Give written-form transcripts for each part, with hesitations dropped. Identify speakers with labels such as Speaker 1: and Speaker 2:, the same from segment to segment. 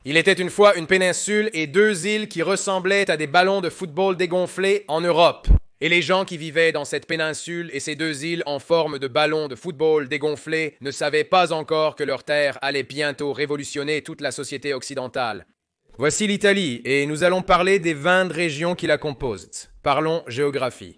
Speaker 1: Il était une fois une péninsule et deux îles qui ressemblaient à des ballons de football dégonflés en Europe. Et les gens qui vivaient dans cette péninsule et ces deux îles en forme de ballons de football dégonflés ne savaient pas encore que leur terre allait bientôt révolutionner toute la société occidentale. Voici l'Italie, et nous allons parler des 20 régions qui la composent. Parlons géographie.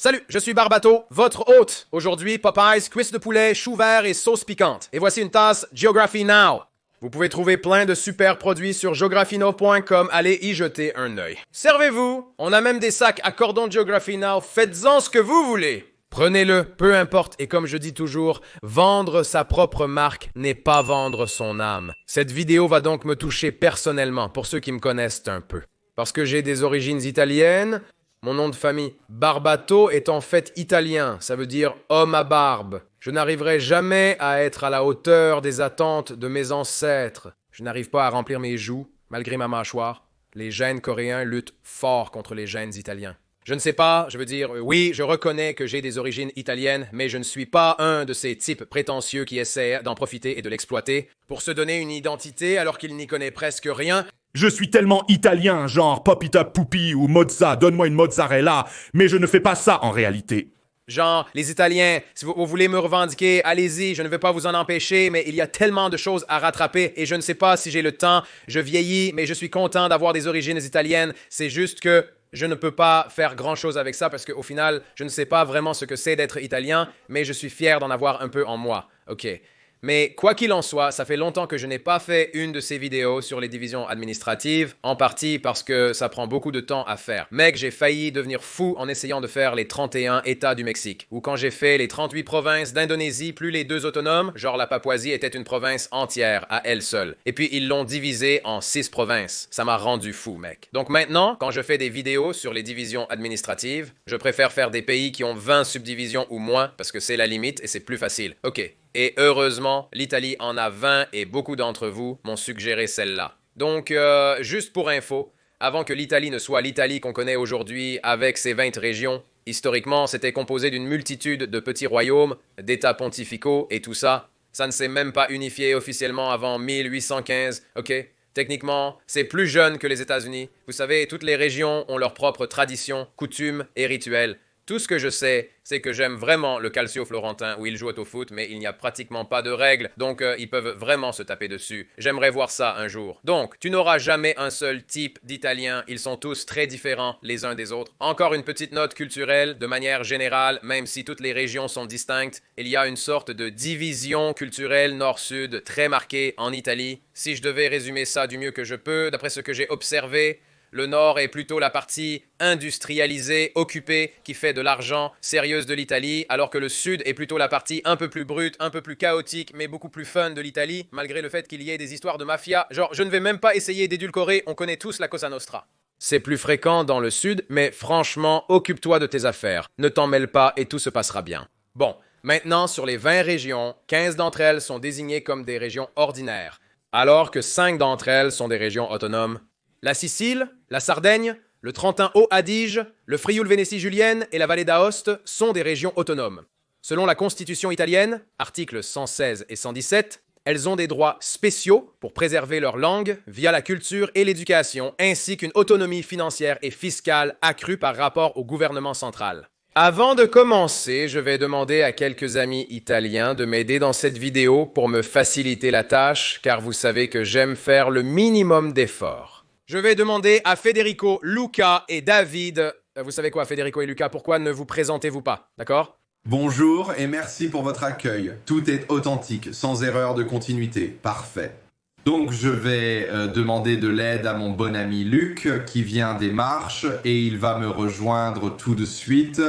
Speaker 1: Salut, je suis Barbato, votre hôte. Aujourd'hui, Popeyes, cuisses de poulet, choux verts et sauce piquante. Et voici une tasse Geography Now. Vous pouvez trouver plein de super produits sur geographynow.com. Allez y jeter un œil. Servez-vous! On a même des sacs à cordon Geography Now. Faites-en ce que vous voulez. Prenez-le, peu importe, et comme je dis toujours, vendre sa propre marque n'est pas vendre son âme. Cette vidéo va donc me toucher personnellement, pour ceux qui me connaissent un peu. Parce que j'ai des origines italiennes, mon nom de famille Barbato est en fait italien, ça veut dire homme à barbe. Je n'arriverai jamais à être à la hauteur des attentes de mes ancêtres. Je n'arrive pas à remplir mes joues, malgré ma mâchoire. Les gènes coréens luttent fort contre les gènes italiens. Je ne sais pas, je veux dire, oui, je reconnais que j'ai des origines italiennes, mais je ne suis pas un de ces types prétentieux qui essaient d'en profiter et de l'exploiter pour se donner une identité alors qu'il n'y connaît presque rien.
Speaker 2: Je suis tellement italien, genre Popita Pupi ou Mozza, donne-moi une mozzarella, mais je ne fais pas ça en réalité.
Speaker 1: Genre, les Italiens, si vous voulez me revendiquer, allez-y, je ne vais pas vous en empêcher, mais il y a tellement de choses à rattraper et je ne sais pas si j'ai le temps. Je vieillis, mais je suis content d'avoir des origines italiennes. C'est juste que je ne peux pas faire grand-chose avec ça parce qu'au final, je ne sais pas vraiment ce que c'est d'être italien, mais je suis fier d'en avoir un peu en moi. OK. Mais quoi qu'il en soit, ça fait longtemps que je n'ai pas fait une de ces vidéos sur les divisions administratives, en partie parce que ça prend beaucoup de temps à faire. Mec, j'ai failli devenir fou en essayant de faire les 31 États du Mexique, ou quand j'ai fait les 38 provinces d'Indonésie, plus les 2 autonomes, genre la Papouasie était une province entière, à elle seule. Et puis ils l'ont divisée en 6 provinces. Ça m'a rendu fou, mec. Donc maintenant, quand je fais des vidéos sur les divisions administratives, je préfère faire des pays qui ont 20 subdivisions ou moins, parce que c'est la limite et c'est plus facile. OK. Et heureusement, l'Italie en a 20 et beaucoup d'entre vous m'ont suggéré celle-là. Donc, juste pour info, avant que l'Italie ne soit l'Italie qu'on connaît aujourd'hui avec ses 20 régions, historiquement, c'était composé d'une multitude de petits royaumes, d'États pontificaux et tout ça. Ça ne s'est même pas unifié officiellement avant 1815, ok? Techniquement, c'est plus jeune que les États-Unis. Vous savez, toutes les régions ont leurs propres traditions, coutumes et rituels. Tout ce que je sais, c'est que j'aime vraiment le Calcio florentin où ils jouent au foot, mais il n'y a pratiquement pas de règles, donc ils peuvent vraiment se taper dessus. J'aimerais voir ça un jour. Donc, tu n'auras jamais un seul type d'Italien, ils sont tous très différents les uns des autres. Encore une petite note culturelle, de manière générale, même si toutes les régions sont distinctes, il y a une sorte de division culturelle nord-sud très marquée en Italie. Si je devais résumer ça du mieux que je peux, d'après ce que j'ai observé, le Nord est plutôt la partie industrialisée, occupée, qui fait de l'argent, sérieuse de l'Italie, alors que le Sud est plutôt la partie un peu plus brute, un peu plus chaotique, mais beaucoup plus fun de l'Italie, malgré le fait qu'il y ait des histoires de mafia. Genre, je ne vais même pas essayer d'édulcorer, on connaît tous la Cosa Nostra. C'est plus fréquent dans le Sud, mais franchement, occupe-toi de tes affaires. Ne t'en mêle pas et tout se passera bien. Bon, maintenant, sur les 20 régions, 15 d'entre elles sont désignées comme des régions ordinaires, alors que 5 d'entre elles sont des régions autonomes. La Sicile, la Sardaigne, le Trentin-Haut-Adige, le Frioul-Vénétie julienne et la vallée d'Aoste sont des régions autonomes. Selon la Constitution italienne, articles 116 et 117, elles ont des droits spéciaux pour préserver leur langue via la culture et l'éducation, ainsi qu'une autonomie financière et fiscale accrue par rapport au gouvernement central. Avant de commencer, je vais demander à quelques amis italiens de m'aider dans cette vidéo pour me faciliter la tâche, car vous savez que j'aime faire le minimum d'efforts. Je vais demander à Federico, Luca et David. Vous savez quoi, Federico et Luca, pourquoi ne vous présentez-vous pas, d'accord?
Speaker 3: Bonjour et merci pour votre accueil. Tout est authentique, sans erreur de continuité. Parfait. Donc je vais demander de l'aide à mon bon ami Luc qui vient des Marches et il va me rejoindre tout de suite.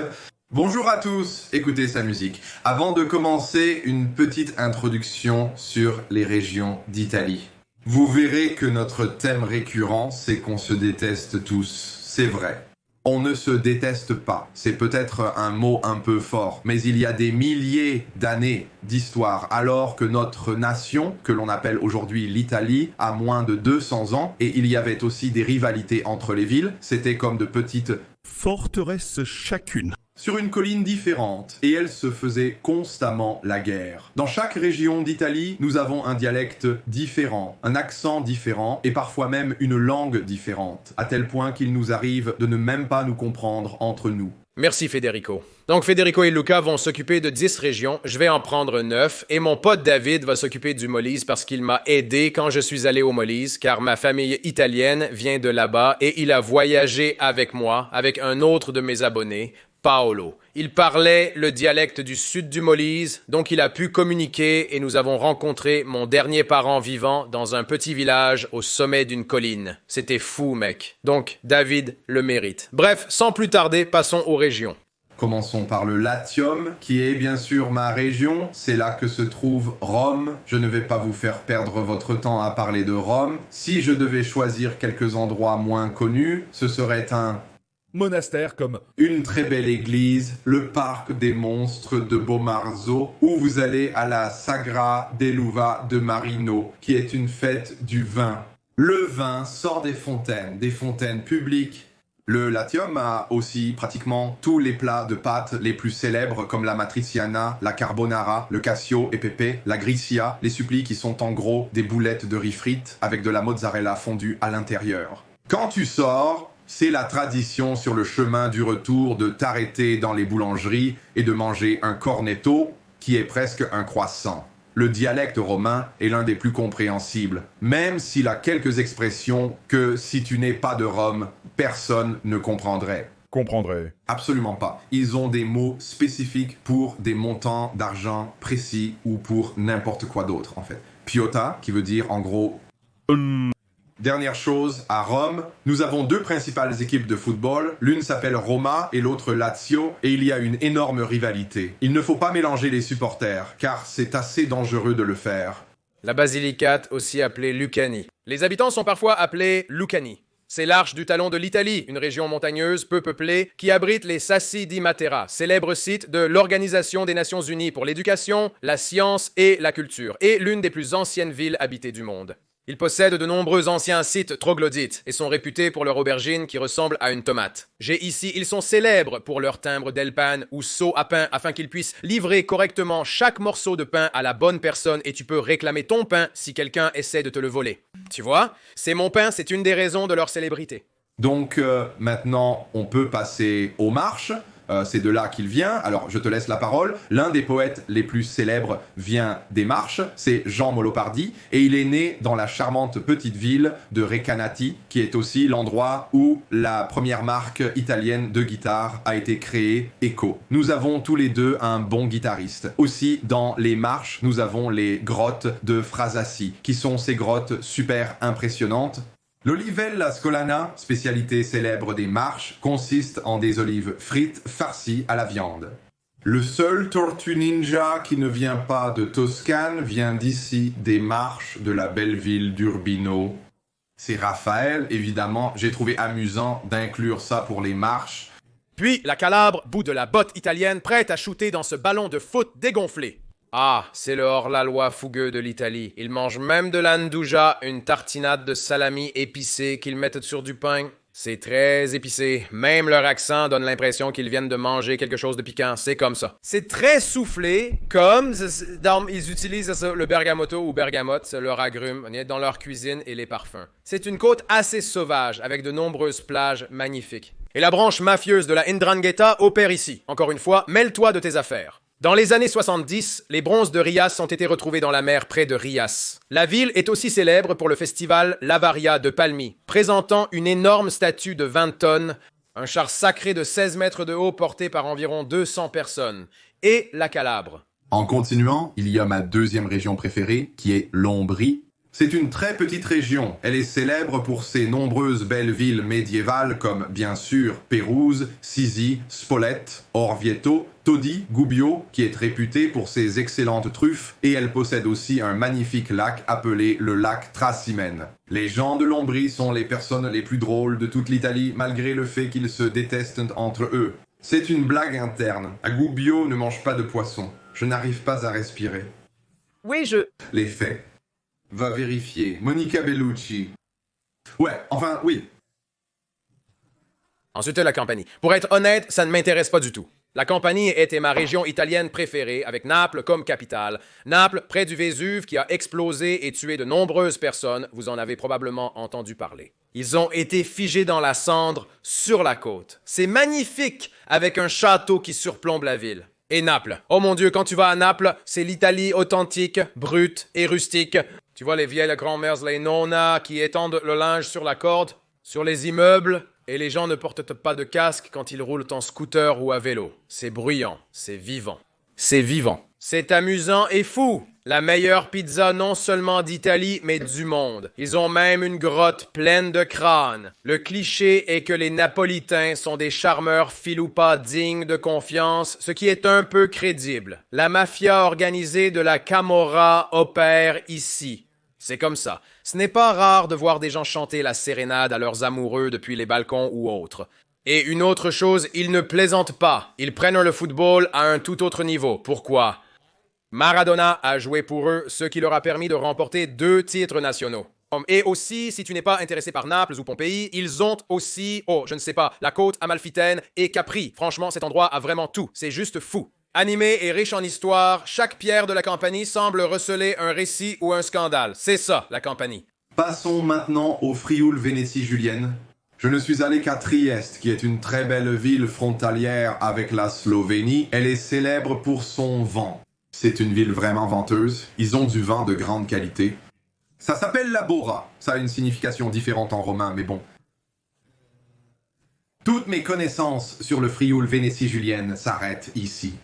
Speaker 3: Bonjour à tous, écoutez sa musique. Avant de commencer, une petite introduction sur les régions d'Italie. Vous verrez que notre thème récurrent, c'est qu'on se déteste tous. C'est vrai. On ne se déteste pas. C'est peut-être un mot un peu fort, mais il y a des milliers d'années d'histoire, alors que notre nation, que l'on appelle aujourd'hui l'Italie, a moins de 200 ans, et il y avait aussi des rivalités entre les villes. C'était comme de petites
Speaker 2: Forteresses chacune.
Speaker 3: sur une colline différente, et elles se faisaient constamment la guerre. Dans chaque région d'Italie, nous avons un dialecte différent, un accent différent, et parfois même une langue différente, à tel point qu'il nous arrive de ne même pas nous comprendre entre nous.
Speaker 1: Merci Federico. Donc Federico et Luca vont s'occuper de 10 régions, je vais en prendre 9, et mon pote David va s'occuper du Molise parce qu'il m'a aidé quand je suis allé au Molise, car ma famille italienne vient de là-bas et il a voyagé avec moi, avec un autre de mes abonnés, Paolo. Il parlait le dialecte du sud du Molise, donc il a pu communiquer et nous avons rencontré mon dernier parent vivant dans un petit village au sommet d'une colline. C'était fou, mec. Donc, David le mérite. Bref, sans plus tarder, passons aux régions.
Speaker 3: Commençons par le Latium, qui est bien sûr ma région. C'est là que se trouve Rome. Je ne vais pas vous faire perdre votre temps à parler de Rome. Si je devais choisir quelques endroits moins connus, ce serait
Speaker 2: Monastère comme
Speaker 3: une très belle église, le parc des monstres de Bomarzo, où vous allez à la Sagra dell'Uva de Marino, qui est une fête du vin. Le vin sort des fontaines publiques. Le Latium a aussi pratiquement tous les plats de pâtes les plus célèbres comme la matriciana, la carbonara, le cassio e pepe, la gricia, les supplis qui sont en gros des boulettes de riz frites avec de la mozzarella fondue à l'intérieur. Quand tu sors, c'est la tradition sur le chemin du retour de t'arrêter dans les boulangeries et de manger un cornetto, qui est presque un croissant. Le dialecte romain est l'un des plus compréhensibles, même s'il a quelques expressions que, si tu n'es pas de Rome, personne ne comprendrait.
Speaker 2: comprendrait.
Speaker 3: Absolument pas. Ils ont des mots spécifiques pour des montants d'argent précis ou pour n'importe quoi d'autre, en fait. Piota, qui veut dire en gros... Dernière chose, à Rome, nous avons deux principales équipes de football. L'une s'appelle Roma et l'autre Lazio, et il y a une énorme rivalité. Il ne faut pas mélanger les supporters, car c'est assez dangereux de le faire.
Speaker 1: La Basilicate, aussi appelée Lucani. Les habitants sont parfois appelés Lucani. C'est l'arche du talon de l'Italie, une région montagneuse peu peuplée qui abrite les Sassi di Matera, célèbre site de l'Organisation des Nations Unies pour l'éducation, la science et la culture, et l'une des plus anciennes villes habitées du monde. Ils possèdent de nombreux anciens sites troglodytes et sont réputés pour leur aubergine qui ressemble à une tomate. Ils sont célèbres pour leur timbre d'Elpan ou seau à pain afin qu'ils puissent livrer correctement chaque morceau de pain à la bonne personne et tu peux réclamer ton pain si quelqu'un essaie de te le voler. Tu vois, c'est mon pain, c'est une des raisons de leur célébrité.
Speaker 3: Donc maintenant, on peut passer aux marches. C'est de là qu'il vient. Alors, je te laisse la parole. L'un des poètes les plus célèbres vient des Marches. C'est Jean Molopardi. Et il est né dans la charmante petite ville de Recanati, qui est aussi l'endroit où la première marque italienne de guitare a été créée, Echo. Nous avons tous les deux un bon guitariste. Aussi, dans les Marches, nous avons les grottes de Frasassi, qui sont ces grottes super impressionnantes. L'olivella scolana, spécialité célèbre des Marches, consiste en des olives frites farcies à la viande. Le seul tortue ninja qui ne vient pas de Toscane vient d'ici, des Marches de la belle ville d'Urbino. C'est Raphaël, évidemment, j'ai trouvé amusant d'inclure ça pour les Marches.
Speaker 1: Puis la Calabre, bout de la botte italienne, prête à shooter dans ce ballon de foot dégonflé. Ah, c'est le hors-la-loi fougueux de l'Italie. Ils mangent même de l'andouja, une tartinade de salami épicée qu'ils mettent sur du pain. C'est très épicé. Même leur accent donne l'impression qu'ils viennent de manger quelque chose de piquant. C'est comme ça. C'est très soufflé, comme ils utilisent ça, le bergamotto ou bergamote, c'est leur agrume, dans leur cuisine et les parfums. C'est une côte assez sauvage, avec de nombreuses plages magnifiques. Et la branche mafieuse de la 'Ndrangheta opère ici. Encore une fois, mêle-toi de tes affaires. Dans les années 70, les bronzes de Rias ont été retrouvés dans la mer près de Rias. La ville est aussi célèbre pour le festival Lavaria de Palmi, présentant une énorme statue de 20 tonnes, un char sacré de 16 mètres de haut porté par environ 200 personnes, et la Calabre.
Speaker 3: En continuant, il y a ma deuxième région préférée, qui est l'Ombrie. C'est une très petite région. Elle est célèbre pour ses nombreuses belles villes médiévales comme, bien sûr, Pérouse, Sisi, Spolète, Orvieto, Todi, Gubbio, qui est réputé pour ses excellentes truffes, et elle possède aussi un magnifique lac appelé le lac Trasimène. Les gens de l'Ombrie sont les personnes les plus drôles de toute l'Italie, malgré le fait qu'ils se détestent entre eux. C'est une blague interne. À Gubbio ne mange pas de poisson. Je n'arrive pas à respirer.
Speaker 1: Oui,
Speaker 3: Les faits. Va vérifier. Monica Bellucci. Ouais, enfin, oui.
Speaker 1: Ensuite, la Campanie. Pour être honnête, ça ne m'intéresse pas du tout. La Campanie était ma région italienne préférée, avec Naples comme capitale. Naples, près du Vésuve, qui a explosé et tué de nombreuses personnes, vous en avez probablement entendu parler. Ils ont été figés dans la cendre sur la côte. C'est magnifique, avec un château qui surplombe la ville. Et Naples. Oh mon Dieu, quand tu vas à Naples, c'est l'Italie authentique, brute et rustique. Tu vois les vieilles grand-mères, les nonnas, qui étendent le linge sur la corde, sur les immeubles. Et les gens ne portent pas de casque quand ils roulent en scooter ou à vélo. C'est bruyant, c'est vivant. C'est vivant. C'est amusant et fou. La meilleure pizza non seulement d'Italie, mais du monde. Ils ont même une grotte pleine de crânes. Le cliché est que les Napolitains sont des charmeurs filoupas dignes de confiance, ce qui est un peu crédible. La mafia organisée de la Camorra opère ici. C'est comme ça. Ce n'est pas rare de voir des gens chanter la sérénade à leurs amoureux depuis les balcons ou autres. Et une autre chose, ils ne plaisantent pas. Ils prennent le football à un tout autre niveau. Pourquoi? Maradona a joué pour eux, ce qui leur a permis de remporter 2 titres nationaux. Et aussi, si tu n'es pas intéressé par Naples ou Pompéi, ils ont aussi, je ne sais pas, la côte amalfitaine et Capri. Franchement, cet endroit a vraiment tout. C'est juste fou. Animé et riche en histoire, chaque pierre de la Campanie semble receler un récit ou un scandale. C'est ça, la Campanie.
Speaker 3: Passons maintenant au Frioul-Vénétie julienne. Je ne suis allé qu'à Trieste, qui est une très belle ville frontalière avec la Slovénie. Elle est célèbre pour son vin. C'est une ville vraiment venteuse. Ils ont du vin de grande qualité. Ça s'appelle la Bora. Ça a une signification différente en romain, mais bon. Toutes mes connaissances sur le Frioul-Vénétie julienne s'arrêtent ici.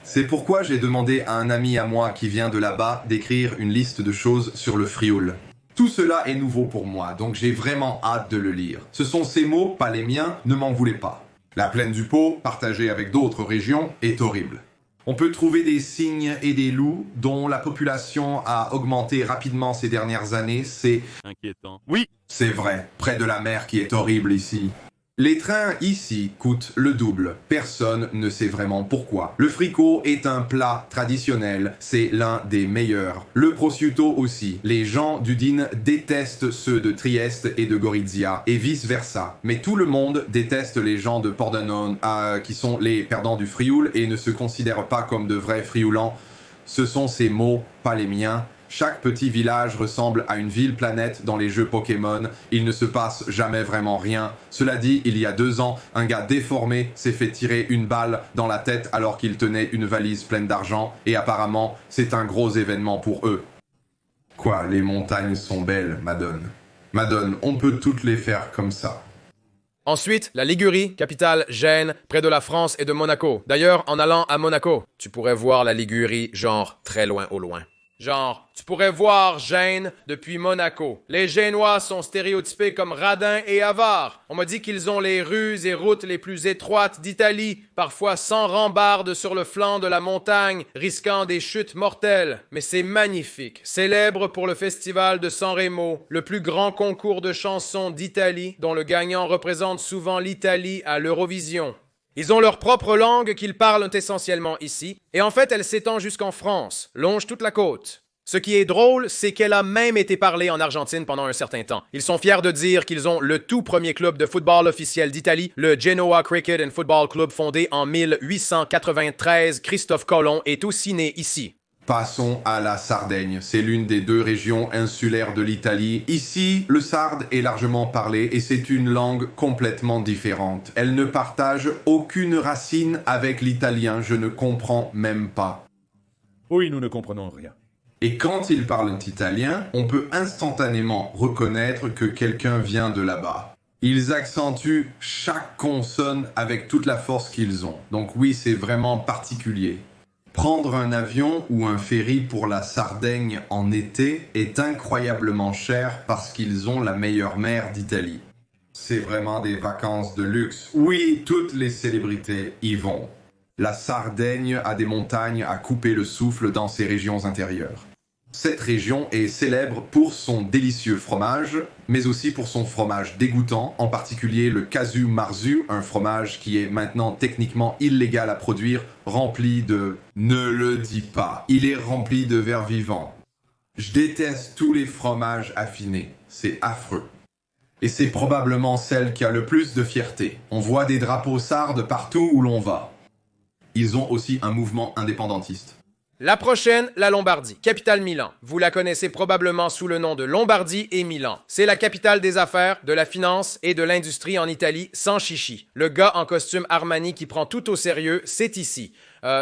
Speaker 3: C'est pourquoi j'ai demandé à un ami à moi qui vient de là-bas d'écrire une liste de choses sur le Frioul. Tout cela est nouveau pour moi, donc j'ai vraiment hâte de le lire. Ce sont ses mots, pas les miens, ne m'en voulez pas. La plaine du Pô, partagée avec d'autres régions, est horrible. On peut trouver des cygnes et des loups dont la population a augmenté rapidement ces dernières années, c'est
Speaker 2: Inquiétant. Oui.
Speaker 3: C'est vrai, près de la mer qui est horrible ici. Les trains ici coûtent le double. Personne ne sait vraiment pourquoi. Le fricot est un plat traditionnel. C'est l'un des meilleurs. Le prosciutto aussi. Les gens d'Udine détestent ceux de Trieste et de Gorizia et vice-versa. Mais tout le monde déteste les gens de Pordenone, qui sont les perdants du Frioul et ne se considèrent pas comme de vrais Frioulans. Ce sont ces mots, pas les miens. Chaque petit village ressemble à une ville-planète dans les jeux Pokémon. Il ne se passe jamais vraiment rien. Cela dit, il y a 2 ans, un gars déformé s'est fait tirer une balle dans la tête alors qu'il tenait une valise pleine d'argent. Et apparemment, c'est un gros événement pour eux. Quoi, les montagnes sont belles, Madone. Madone, on peut toutes les faire comme ça.
Speaker 1: Ensuite, la Ligurie, capitale Gênes, près de la France et de Monaco. D'ailleurs, en allant à Monaco, tu pourrais voir la Ligurie, genre, très loin au loin. Genre, tu pourrais voir Gênes depuis Monaco. Les Génois sont stéréotypés comme radins et avares. On m'a dit qu'ils ont les rues et routes les plus étroites d'Italie, parfois sans rambarde sur le flanc de la montagne, risquant des chutes mortelles. Mais c'est magnifique. Célèbre pour le festival de San Remo, le plus grand concours de chansons d'Italie, dont le gagnant représente souvent l'Italie à l'Eurovision. Ils ont leur propre langue qu'ils parlent essentiellement ici, et en fait elle s'étend jusqu'en France, longe toute la côte. Ce qui est drôle, c'est qu'elle a même été parlée en Argentine pendant un certain temps. Ils sont fiers de dire qu'ils ont le tout premier club de football officiel d'Italie, le Genoa Cricket and Football Club fondé en 1893. Christophe Colomb est aussi né ici.
Speaker 3: Passons à la Sardaigne. C'est l'une des 2 régions insulaires de l'Italie. Ici, le sarde est largement parlé et c'est une langue complètement différente. Elle ne partage aucune racine avec l'italien, je ne comprends même pas.
Speaker 2: Oui, nous ne comprenons rien.
Speaker 3: Et quand ils parlent italien, on peut instantanément reconnaître que quelqu'un vient de là-bas. Ils accentuent chaque consonne avec toute la force qu'ils ont. Donc oui, c'est vraiment particulier. Prendre un avion ou un ferry pour la Sardaigne en été est incroyablement cher parce qu'ils ont la meilleure mer d'Italie. C'est vraiment des vacances de luxe. Oui, toutes les célébrités y vont. La Sardaigne a des montagnes à couper le souffle dans ses régions intérieures. Cette région est célèbre pour son délicieux fromage, mais aussi pour son fromage dégoûtant, en particulier le casu marzu, un fromage qui est maintenant techniquement illégal à produire, rempli de... Ne le dis pas, il est rempli de vers vivants. Je déteste tous les fromages affinés, c'est affreux. Et c'est probablement celle qui a le plus de fierté. On voit des drapeaux sardes partout où l'on va. Ils ont aussi un mouvement indépendantiste.
Speaker 1: La prochaine, la Lombardie, capitale Milan. Vous la connaissez probablement sous le nom de Lombardie et Milan. C'est la capitale des affaires, de la finance et de l'industrie en Italie, sans chichi. Le gars en costume Armani qui prend tout au sérieux, c'est ici.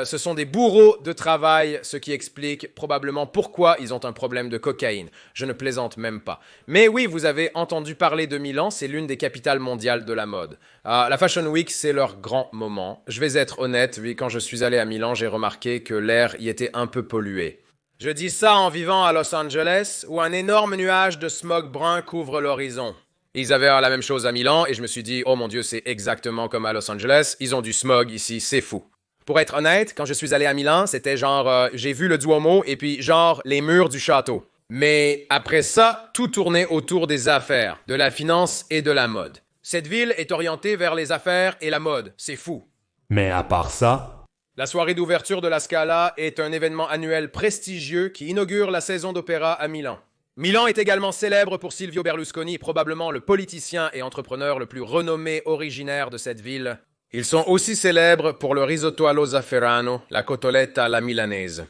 Speaker 1: Ce sont des bourreaux de travail, ce qui explique probablement pourquoi ils ont un problème de cocaïne. Je ne plaisante même pas. Mais oui, vous avez entendu parler de Milan, c'est l'une des capitales mondiales de la mode. La Fashion Week, c'est leur grand moment. Je vais être honnête, oui, quand je suis allé à Milan, j'ai remarqué que l'air y était un peu pollué. Je dis ça en vivant à Los Angeles, où un énorme nuage de smog brun couvre l'horizon. Ils avaient la même chose à Milan, et je me suis dit, oh mon Dieu, c'est exactement comme à Los Angeles, ils ont du smog ici, c'est fou. Pour être honnête, quand je suis allé à Milan, c'était genre, j'ai vu le Duomo et puis genre les murs du château. Mais après ça, tout tournait autour des affaires, de la finance et de la mode. Cette ville est orientée vers les affaires et la mode, c'est fou.
Speaker 2: Mais à part ça...
Speaker 1: La soirée d'ouverture de la Scala est un événement annuel prestigieux qui inaugure la saison d'opéra à Milan. Milan est également célèbre pour Silvio Berlusconi, probablement le politicien et entrepreneur le plus renommé originaire de cette ville. Ils sont aussi célèbres pour le risotto allo zafferano, la cotoletta alla milanese.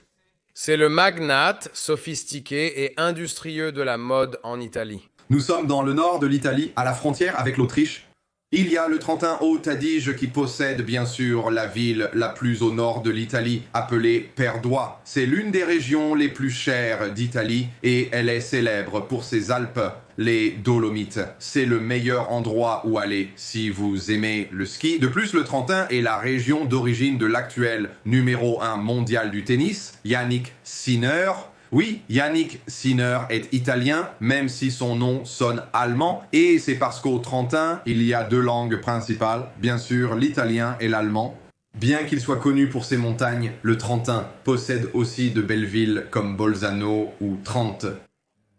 Speaker 1: C'est le magnate sophistiqué et industrieux de la mode en Italie.
Speaker 3: Nous sommes dans le nord de l'Italie, à la frontière avec l'Autriche. Il y a le Trentin Haute Adige qui possède bien sûr la ville la plus au nord de l'Italie, appelée Perdois. C'est l'une des régions les plus chères d'Italie et elle est célèbre pour ses Alpes, les Dolomites. C'est le meilleur endroit où aller si vous aimez le ski. De plus, le Trentin est la région d'origine de l'actuel numéro 1 mondial du tennis, Yannick Sinner. Oui, Yannick Sinner est italien, même si son nom sonne allemand, et c'est parce qu'au Trentin, il y a deux langues principales, bien sûr l'italien et l'allemand. Bien qu'il soit connu pour ses montagnes, le Trentin possède aussi de belles villes comme Bolzano ou Trente.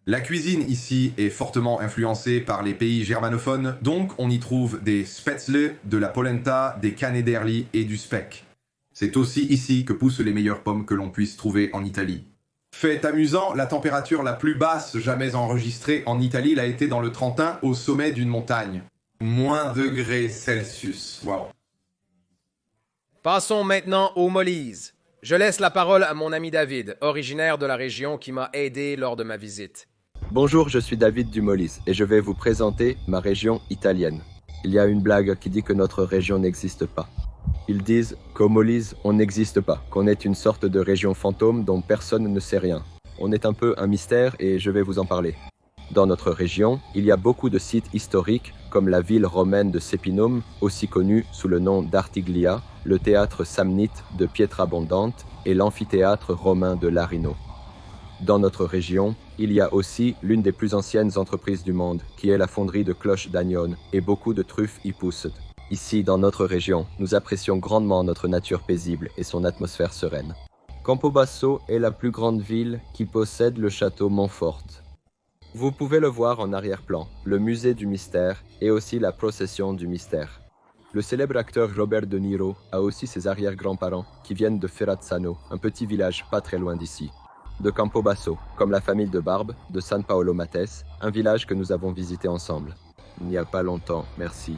Speaker 3: La cuisine ici est fortement influencée par les pays germanophones, donc on y trouve des spätzle, de la polenta, des canederli et du speck. C'est aussi ici que poussent les meilleures pommes que l'on puisse trouver en Italie. Fait amusant, la température la plus basse jamais enregistrée en Italie l'a été dans le Trentin, au sommet d'une montagne. -degrés Celsius. Wow.
Speaker 1: Passons maintenant aux Molise. Je laisse la parole à mon ami David, originaire de la région qui m'a aidé lors de ma visite.
Speaker 4: Bonjour, je suis David du Molise et je vais vous présenter ma région italienne. Il y a une blague qui dit que notre région n'existe pas. Ils disent qu'au Molise, on n'existe pas, qu'on est une sorte de région fantôme dont personne ne sait rien. On est un peu un mystère et je vais vous en parler. Dans notre région, il y a beaucoup de sites historiques comme la ville romaine de Sepinum, aussi connue sous le nom d'Artiglia, le théâtre samnite de Pietrabondante et l'amphithéâtre romain de Larino. Dans notre région, il y a aussi l'une des plus anciennes entreprises du monde, qui est la fonderie de cloches d'Agnone, et beaucoup de truffes y poussent. Ici, dans notre région, nous apprécions grandement notre nature paisible et son atmosphère sereine. Campobasso est la plus grande ville qui possède le château Montfort. Vous pouvez le voir en arrière-plan, le musée du mystère et aussi la procession du mystère. Le célèbre acteur Robert De Niro a aussi ses arrière-grands-parents qui viennent de Ferrazzano, un petit village pas très loin d'ici. De Campobasso, comme la famille de Barbe, de San Paolo Mates, un village que nous avons visité ensemble. Il n'y a pas longtemps, merci.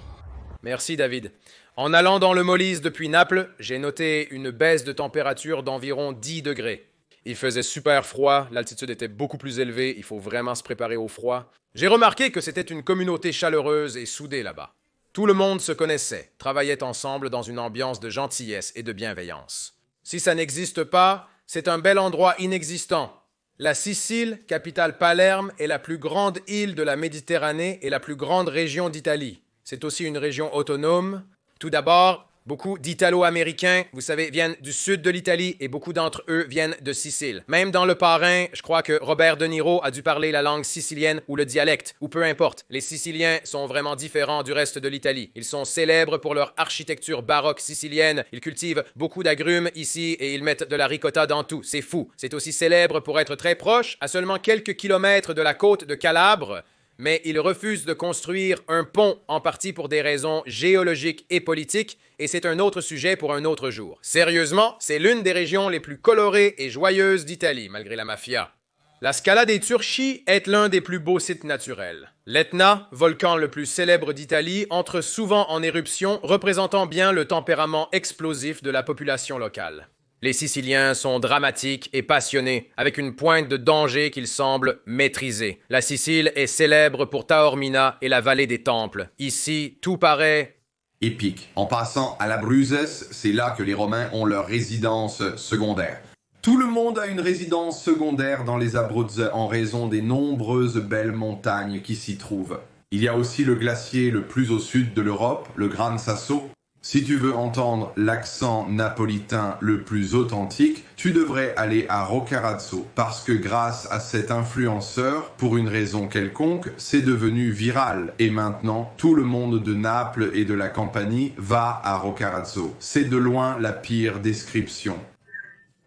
Speaker 1: Merci David. En allant dans le Molise depuis Naples, j'ai noté une baisse de température d'environ 10 degrés. Il faisait super froid, l'altitude était beaucoup plus élevée, il faut vraiment se préparer au froid. J'ai remarqué que c'était une communauté chaleureuse et soudée là-bas. Tout le monde se connaissait, travaillait ensemble dans une ambiance de gentillesse et de bienveillance. Si ça n'existe pas, c'est un bel endroit inexistant. La Sicile, capitale Palerme, est la plus grande île de la Méditerranée et la plus grande région d'Italie. C'est aussi une région autonome. Tout d'abord, beaucoup d'Italo-Américains, vous savez, viennent du sud de l'Italie et beaucoup d'entre eux viennent de Sicile. Même dans Le Parrain, je crois que Robert De Niro a dû parler la langue sicilienne ou le dialecte, ou peu importe. Les Siciliens sont vraiment différents du reste de l'Italie. Ils sont célèbres pour leur architecture baroque sicilienne. Ils cultivent beaucoup d'agrumes ici et ils mettent de la ricotta dans tout. C'est fou. C'est aussi célèbre pour être très proche, à seulement quelques kilomètres de la côte de Calabre. Mais il refuse de construire un pont, en partie pour des raisons géologiques et politiques, et c'est un autre sujet pour un autre jour. Sérieusement, c'est l'une des régions les plus colorées et joyeuses d'Italie, malgré la mafia. La Scala dei Turchi est l'un des plus beaux sites naturels. L'Etna, volcan le plus célèbre d'Italie, entre souvent en éruption, représentant bien le tempérament explosif de la population locale. Les Siciliens sont dramatiques et passionnés, avec une pointe de danger qu'ils semblent maîtriser. La Sicile est célèbre pour Taormina et la vallée des Temples. Ici, tout paraît
Speaker 3: épique. En passant à l'Abruzzes, c'est là que les Romains ont leur résidence secondaire. Tout le monde a une résidence secondaire dans les Abruzes en raison des nombreuses belles montagnes qui s'y trouvent. Il y a aussi le glacier le plus au sud de l'Europe, le Gran Sasso. Si tu veux entendre l'accent napolitain le plus authentique, tu devrais aller à Roccaraso, parce que grâce à cet influenceur, pour une raison quelconque, c'est devenu viral. Et maintenant, tout le monde de Naples et de la Campanie va à Roccaraso. C'est de loin la pire description.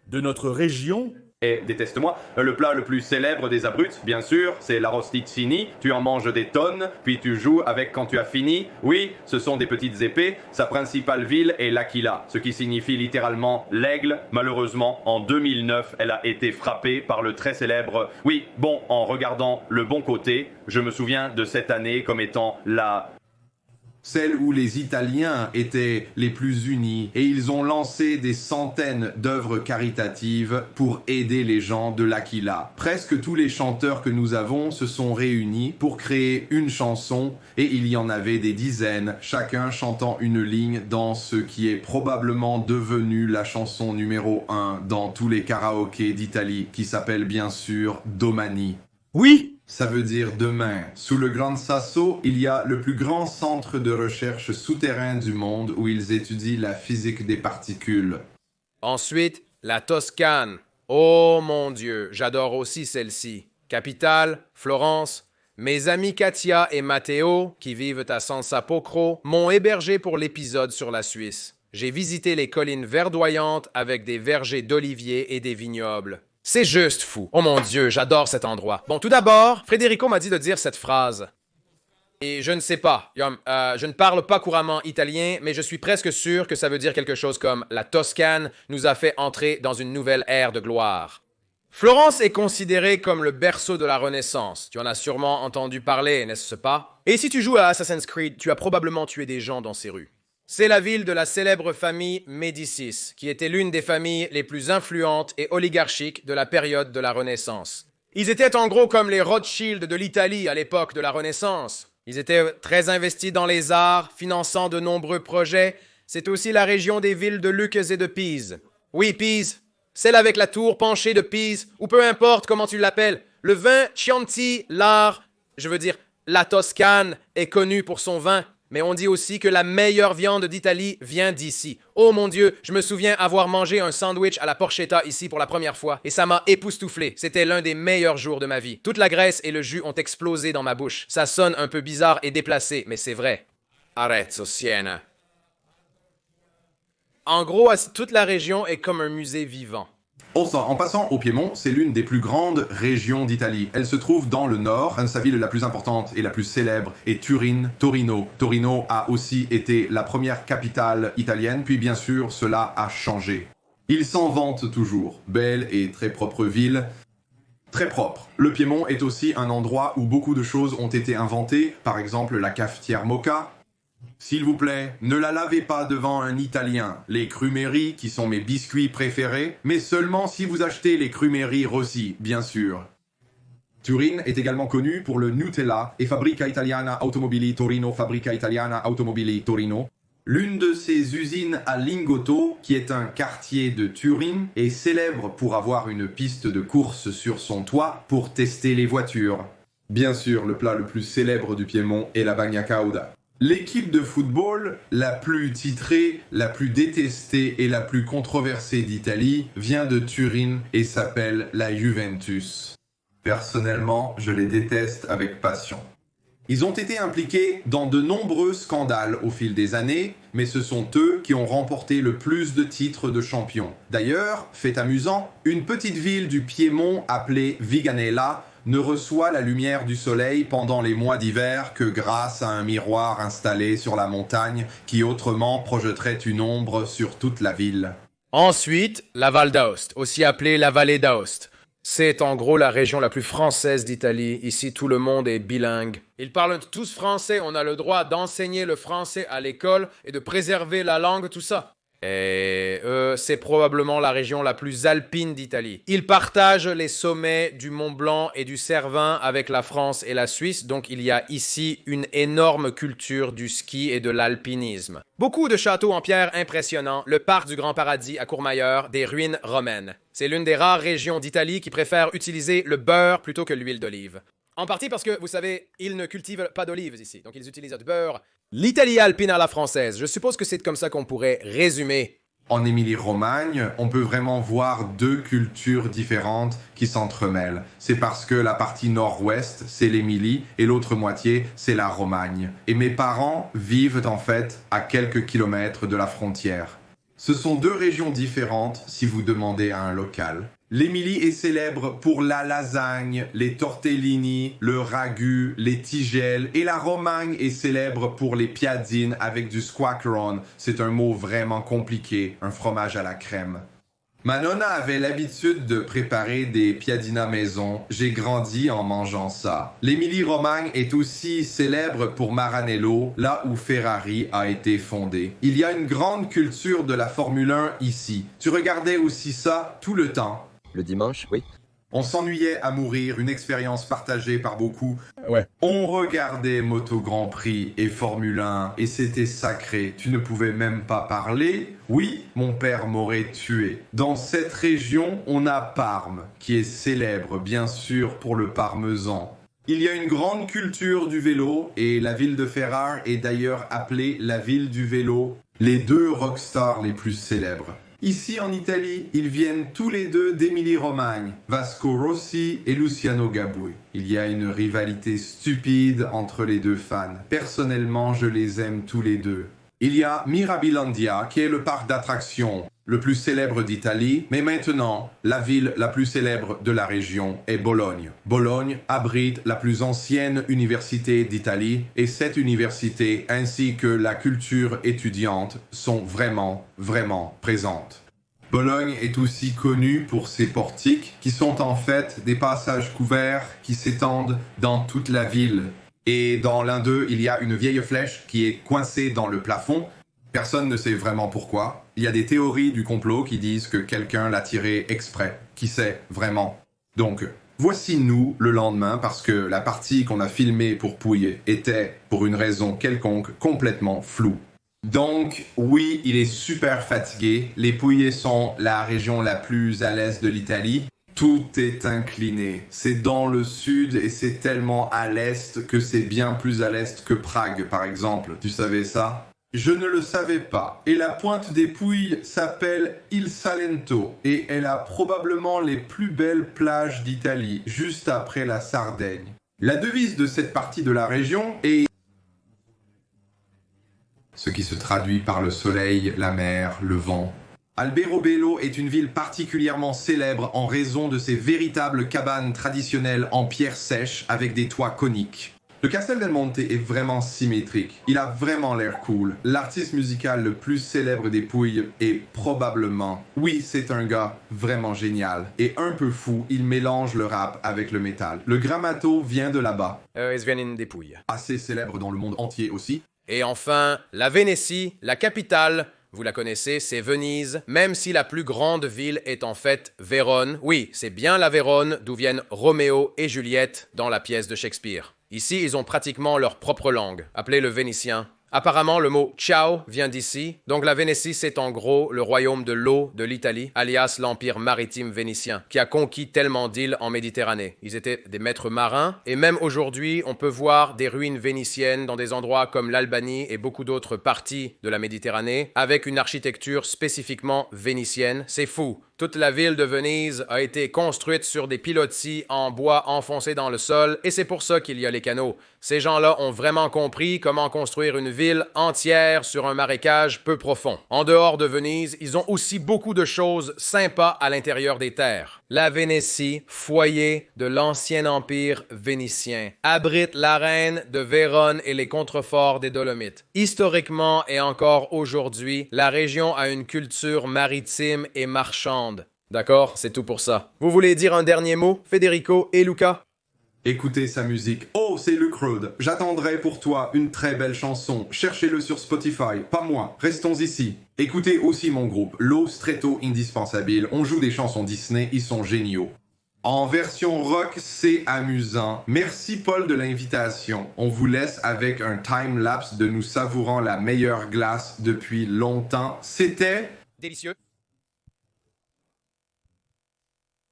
Speaker 2: De notre région?
Speaker 5: Et déteste-moi, le plat le plus célèbre des Abruzes, bien sûr, c'est l'arrosticini. Tu en manges des tonnes, puis tu joues avec quand tu as fini. Oui, ce sont des petites épées. Sa principale ville est l'Aquila, ce qui signifie littéralement l'aigle. Malheureusement, en 2009, elle a été frappée par le très célèbre... Oui, bon, en regardant le bon côté, je me souviens de cette année comme étant
Speaker 3: celle où les Italiens étaient les plus unis et ils ont lancé des centaines d'œuvres caritatives pour aider les gens de l'Aquila. Presque tous les chanteurs que nous avons se sont réunis pour créer une chanson et il y en avait des dizaines, chacun chantant une ligne dans ce qui est probablement devenu la chanson numéro 1 dans tous les karaokés d'Italie qui s'appelle bien sûr Domani.
Speaker 2: Oui!
Speaker 3: Ça veut dire demain. Sous le Gran Sasso, il y a le plus grand centre de recherche souterrain du monde où ils étudient la physique des particules.
Speaker 1: Ensuite, la Toscane. Oh mon Dieu, j'adore aussi celle-ci. Capitale, Florence. Mes amis Katia et Matteo, qui vivent à Sansapolcro, m'ont hébergé pour l'épisode sur la Suisse. J'ai visité les collines verdoyantes avec des vergers d'oliviers et des vignobles. C'est juste fou. Oh mon Dieu, j'adore cet endroit. Bon, tout d'abord, Federico m'a dit de dire cette phrase. Et je ne sais pas. Je ne parle pas couramment italien, mais je suis presque sûr que ça veut dire quelque chose comme « La Toscane nous a fait entrer dans une nouvelle ère de gloire ». Florence est considérée comme le berceau de la Renaissance. Tu en as sûrement entendu parler, n'est-ce pas? Et si tu joues à Assassin's Creed, tu as probablement tué des gens dans ces rues. C'est la ville de la célèbre famille Médicis, qui était l'une des familles les plus influentes et oligarchiques de la période de la Renaissance. Ils étaient en gros comme les Rothschild de l'Italie à l'époque de la Renaissance. Ils étaient très investis dans les arts, finançant de nombreux projets. C'est aussi la région des villes de Lucques et de Pise. Oui, Pise, celle avec la tour penchée de Pise, ou peu importe comment tu l'appelles. Le vin Chianti, la Toscane, est connu pour son vin. Mais on dit aussi que la meilleure viande d'Italie vient d'ici. Oh mon Dieu, je me souviens avoir mangé un sandwich à la porchetta ici pour la première fois, et ça m'a époustouflé. C'était l'un des meilleurs jours de ma vie. Toute la graisse et le jus ont explosé dans ma bouche. Ça sonne un peu bizarre et déplacé, mais c'est vrai. Arezzo, Siena. En gros, toute la région est comme un musée vivant.
Speaker 3: En passant au Piémont, c'est l'une des plus grandes régions d'Italie. Elle se trouve dans le nord. Sa ville la plus importante et la plus célèbre est Turin, Torino. Torino a aussi été la première capitale italienne, puis bien sûr, cela a changé. Ils s'en vantent toujours. Belle et très propre ville. Très propre. Le Piémont est aussi un endroit où beaucoup de choses ont été inventées, par exemple la cafetière Moka. S'il vous plaît, ne la lavez pas devant un Italien. Les Crumeri, qui sont mes biscuits préférés, mais seulement si vous achetez les Crumeri Rossi, bien sûr. Turin est également connue pour le Nutella et Fabbrica Italiana Automobili Torino, Fabbrica Italiana Automobili Torino. L'une de ces usines à Lingotto, qui est un quartier de Turin, est célèbre pour avoir une piste de course sur son toit pour tester les voitures. Bien sûr, le plat le plus célèbre du Piémont est la bagna cauda. L'équipe de football la plus titrée, la plus détestée et la plus controversée d'Italie vient de Turin et s'appelle la Juventus. Personnellement, je les déteste avec passion. Ils ont été impliqués dans de nombreux scandales au fil des années, mais ce sont eux qui ont remporté le plus de titres de champions. D'ailleurs, fait amusant, une petite ville du Piémont appelée Viganella ne reçoit la lumière du soleil pendant les mois d'hiver que grâce à un miroir installé sur la montagne qui autrement projetterait une ombre sur toute la ville.
Speaker 1: Ensuite, la Val d'Aoste, aussi appelée la vallée d'Aoste. C'est en gros la région la plus française d'Italie. Ici, tout le monde est bilingue. Ils parlent tous français. On a le droit d'enseigner le français à l'école et de préserver la langue, tout ça. Et c'est probablement la région la plus alpine d'Italie. Ils partagent les sommets du Mont Blanc et du Cervin avec la France et la Suisse, donc il y a ici une énorme culture du ski et de l'alpinisme. Beaucoup de châteaux en pierre impressionnants, le parc du Grand Paradis à Courmayeur, des ruines romaines. C'est l'une des rares régions d'Italie qui préfère utiliser le beurre plutôt que l'huile d'olive. En partie parce que, vous savez, ils ne cultivent pas d'olives ici, donc ils utilisent du beurre. L'Italie alpine à la française, je suppose que c'est comme ça qu'on pourrait résumer.
Speaker 3: En Émilie-Romagne, on peut vraiment voir deux cultures différentes qui s'entremêlent. C'est parce que la partie nord-ouest, c'est l'Émilie, et l'autre moitié, c'est la Romagne. Et mes parents vivent en fait à quelques kilomètres de la frontière. Ce sont deux régions différentes si vous demandez à un local. L'Émilie est célèbre pour la lasagne, les tortellini, le ragu, les tigelles, et la Romagne est célèbre pour les piadines avec du squacqueron. C'est un mot vraiment compliqué, un fromage à la crème. Ma nonna avait l'habitude de préparer des piadinas maison. J'ai grandi en mangeant ça. L'Émilie-Romagne est aussi célèbre pour Maranello, là où Ferrari a été fondé. Il y a une grande culture de la Formule 1 ici. Tu regardais aussi ça tout le temps.
Speaker 4: Le dimanche, oui.
Speaker 3: On s'ennuyait à mourir, une expérience partagée par beaucoup.
Speaker 2: Ouais.
Speaker 3: On regardait Moto Grand Prix et Formule 1 et c'était sacré. Tu ne pouvais même pas parler. Oui, mon père m'aurait tué. Dans cette région, on a Parme, qui est célèbre bien sûr pour le parmesan. Il y a une grande culture du vélo et la ville de Ferrare est d'ailleurs appelée la ville du vélo. Les deux rockstars les plus célèbres. Ici en Italie, ils viennent tous les deux d'Émilie-Romagne, Vasco Rossi et Luciano Gabui. Il y a une rivalité stupide entre les deux fans. Personnellement, je les aime tous les deux. Il y a Mirabilandia, qui est le parc d'attractions le plus célèbre d'Italie, mais maintenant, la ville la plus célèbre de la région est Bologne. Bologne abrite la plus ancienne université d'Italie et cette université ainsi que la culture étudiante sont vraiment présentes. Bologne est aussi connue pour ses portiques qui sont en fait des passages couverts qui s'étendent dans toute la ville. Et dans l'un d'eux, il y a une vieille flèche qui est coincée dans le plafond. Personne ne sait vraiment pourquoi. Il y a des théories du complot qui disent que quelqu'un l'a tiré exprès. Qui sait vraiment? Donc, voici nous le lendemain parce que la partie qu'on a filmée pour Pouille était, pour une raison quelconque, complètement floue. Donc, oui, il est super fatigué. Les Pouillés sont la région la plus à l'est de l'Italie. Tout est incliné. C'est dans le sud et c'est tellement à l'est que c'est bien plus à l'est que Prague, par exemple. Tu savais ça? Je ne le savais pas. Et la pointe des Pouilles s'appelle Il Salento et elle a probablement les plus belles plages d'Italie, juste après la Sardaigne. La devise de cette partie de la région est ce qui se traduit par le soleil, la mer, le vent. Alberobello est une ville particulièrement célèbre en raison de ses véritables cabanes traditionnelles en pierre sèche avec des toits coniques. Le Castel del Monte est vraiment symétrique. Il a vraiment l'air cool. L'artiste musical le plus célèbre des Pouilles est probablement... Oui, c'est un gars vraiment génial. Et un peu fou, il mélange le rap avec le métal. Le Grammato vient de là-bas.
Speaker 1: Ils viennent des Pouilles.
Speaker 3: Assez célèbre dans le monde entier aussi.
Speaker 1: Et enfin, la Vénétie, la capitale... Vous la connaissez, c'est Venise, même si la plus grande ville est en fait Vérone. Oui, c'est bien la Vérone d'où viennent Roméo et Juliette dans la pièce de Shakespeare. Ici, ils ont pratiquement leur propre langue, appelée le vénitien. Apparemment, le mot ciao vient d'ici. Donc la Vénétie, c'est en gros le royaume de l'eau de l'Italie, alias l'empire maritime vénitien, qui a conquis tellement d'îles en Méditerranée. Ils étaient des maîtres marins, et même aujourd'hui, on peut voir des ruines vénitiennes dans des endroits comme l'Albanie et beaucoup d'autres parties de la Méditerranée, avec une architecture spécifiquement vénitienne. C'est fou. Toute la ville de Venise a été construite sur des pilotis en bois enfoncés dans le sol, et c'est pour ça qu'il y a les canaux. Ces gens-là ont vraiment compris comment construire une ville entière sur un marécage peu profond. En dehors de Venise, ils ont aussi beaucoup de choses sympas à l'intérieur des terres. La Vénétie, foyer de l'ancien empire vénitien, abrite l'arène de Vérone et les contreforts des Dolomites. Historiquement et encore aujourd'hui, la région a une culture maritime et marchande. D'accord, c'est tout pour ça. Vous voulez dire un dernier mot, Federico et Luca?
Speaker 3: Écoutez sa musique. Oh, c'est Luke Road. J'attendrai pour toi une très belle chanson. Cherchez-le sur Spotify, pas moi. Restons ici. Écoutez aussi mon groupe, Lo Stretto Indispensabile. On joue des chansons Disney, ils sont géniaux. En version rock, c'est amusant. Merci Paul de l'invitation. On vous laisse avec un time-lapse de nous savourant la meilleure glace depuis longtemps. C'était...
Speaker 1: Délicieux.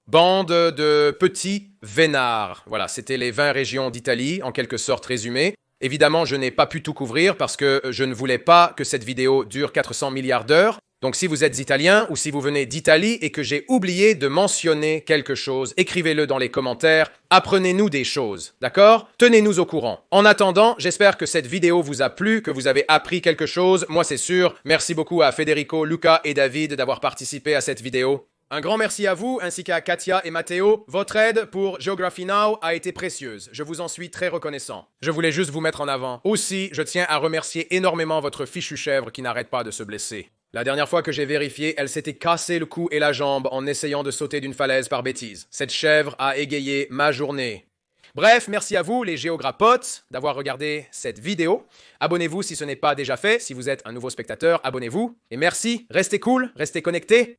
Speaker 1: Bande de petits vénards. Voilà, c'était les 20 régions d'Italie, en quelque sorte résumées. Évidemment, je n'ai pas pu tout couvrir parce que je ne voulais pas que cette vidéo dure 400 milliards d'heures. Donc si vous êtes italien ou si vous venez d'Italie et que j'ai oublié de mentionner quelque chose, écrivez-le dans les commentaires. Apprenez-nous des choses, d'accord? Tenez-nous au courant. En attendant, j'espère que cette vidéo vous a plu, que vous avez appris quelque chose. Moi, c'est sûr. Merci beaucoup à Federico, Luca et David d'avoir participé à cette vidéo. Un grand merci à vous, ainsi qu'à Katia et Matteo. Votre aide pour Geography Now a été précieuse. Je vous en suis très reconnaissant. Je voulais juste vous mettre en avant. Aussi, je tiens à remercier énormément votre fichue chèvre qui n'arrête pas de se blesser. La dernière fois que j'ai vérifié, elle s'était cassé le cou et la jambe en essayant de sauter d'une falaise par bêtise. Cette chèvre a égayé ma journée. Bref, merci à vous, les géograpotes, d'avoir regardé cette vidéo. Abonnez-vous si ce n'est pas déjà fait. Si vous êtes un nouveau spectateur, abonnez-vous. Et merci, restez cool, restez connectés.